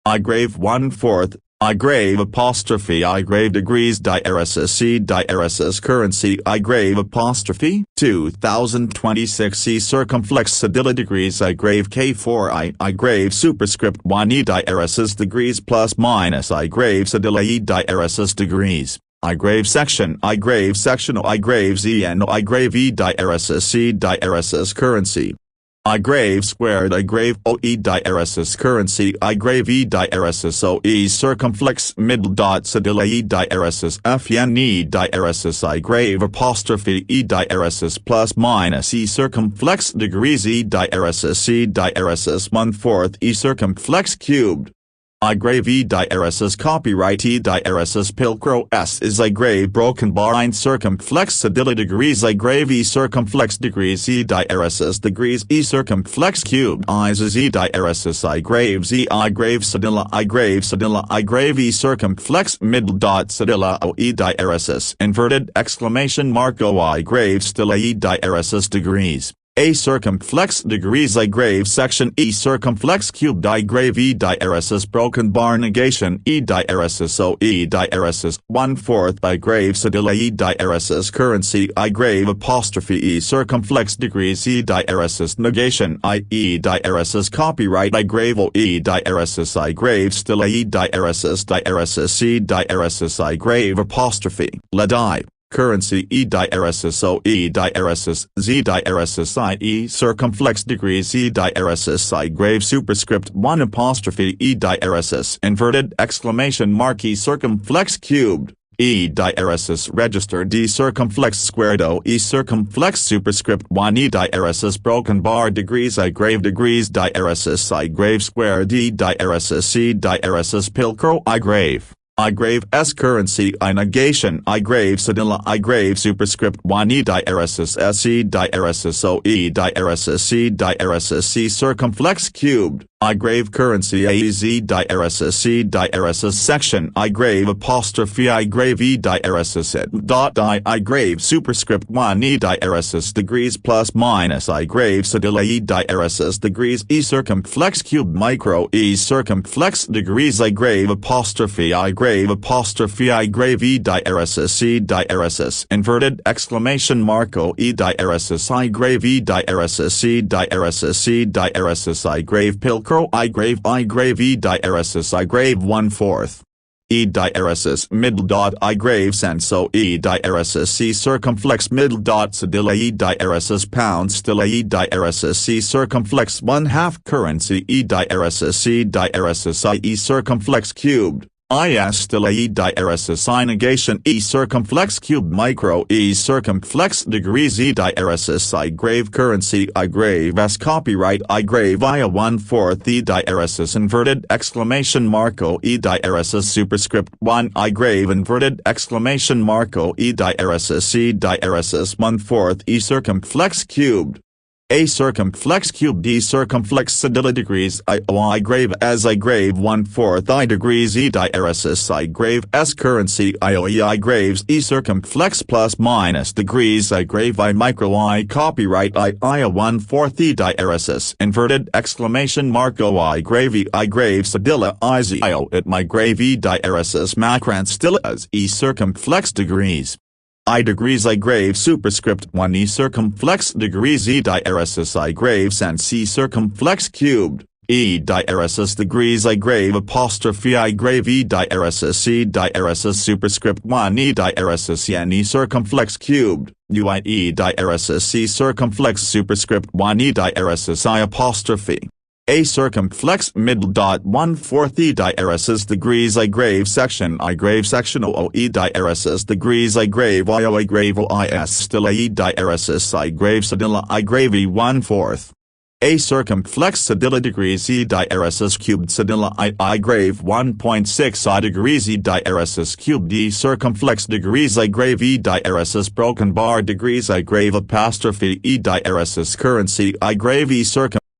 I grave 1/4, I grave apostrophe I grave degrees DIRSS currency I grave apostrophe 2026 E circumflex cedilla degrees I grave K4 I grave superscript 1 E DIRSS degrees plus minus I grave cedilla E DIRSS degrees I grave section I grave sectional I grave ZN I grave E DIRSS E DIRSS currency I grave squared I grave OE DIRSS currency I grave E DIRSS OE circumflex middle dot cedilla E DIRSS FN E DIRSS I grave apostrophe E DIRSS plus minus E circumflex degrees E DIRSS E DIRSS 1/4 E circumflex cubed I grave E DIRSS copyright E DIRSS pilcro S is I grave broken bar ein circumflex cedilla degrees I grave E circumflex degrees E DIRSS degrees E circumflex cubed Is E DIRSS I grave Z I grave cedilla I grave E circumflex middle dot cedilla O E DIRSS inverted exclamation mark O I grave stilla E DIRSS degrees A circumflex degrees I grave section E circumflex cubed I grave E DIRSS broken bar negation E DIRSS O E DIRSS 1/4 I grave cedilla E DIRSS currency I grave apostrophe E circumflex degrees E DIRSS negation I E DIRSS copyright I grave O E DIRSS I grave stilla E DIRSS E DIRSS I grave apostrophe la die currency E DIRSS O E DIRSS Z DIRSS I E circumflex degrees E DIRSS I grave superscript 1 apostrophe E DIRSS inverted exclamation mark E circumflex cubed E DIRSS register D circumflex squared O E circumflex superscript 1 E DIRSS broken bar degrees I grave degrees DIRSS I grave square D DIRSS E DIRSS pilcro I grave S currency I negation I grave cedilla I grave superscript 1 E DIRSS S E DIRSS O E DIRSS E DIRSS E circumflex cubed I grave currency A Z DIRSS E DIRSS section I grave apostrophe I grave E DIRSS it dot I grave superscript 1 E DIRSS degrees plus minus I grave cedilla E DIRSS degrees E circumflex cubed micro E circumflex degrees I grave apostrophe I grave E DIRSS inverted exclamation mark O E DIRSS I grave E DIRSS E DIRSS I grave pilcro I grave E DIRSS I grave 1/4 E DIRSS middle dot I grave sense O E DIRSS E circumflex middle dot cedilla E DIRSS pound stilla E DIRSS E circumflex 1/2 currency E DIRSS I E circumflex cubed IS stilla E DIRSS I negation E circumflex cubed micro E circumflex degrees E DIRSS I grave currency I grave S copyright I grave I a 1/4 E DIRSS inverted exclamation mark O E DIRSS superscript 1 I grave inverted exclamation mark O E DIRSS 1/4 E circumflex cubed A circumflex cubed E circumflex cedilla degrees I grave as I grave 1/4 I degrees E DIRSS I grave S currency IOE I graves E circumflex plus minus degrees I grave I micro I copyright I a 1/4 E DIRSS inverted exclamation mark O I grave cedilla I Z I O at my grave E DIRSS macron stilla as E circumflex degrees I degrees I grave superscript 1 E circumflex degrees E DIRSS I grave sense E circumflex cubed E DIRSS degrees I grave apostrophe I grave E DIRSS superscript 1 E DIRSS N E circumflex cubed UI E DIRSS E circumflex superscript 1 E DIRSS I apostrophe A circumflex middle dot 1/4 E DIRSS degrees I grave section I grave sectional O E DIRSS degrees I grave IO I grave OIS stilla E DIRSS I grave cedilla I grave E 1/4 A circumflex cedilla degrees E DIRSS cubed cedilla I grave 1.6 I degrees E DIRSS cubed E circumflex degrees I grave E DIRSS broken bar degrees I grave apostrophe E DIRSS currency I grave E circum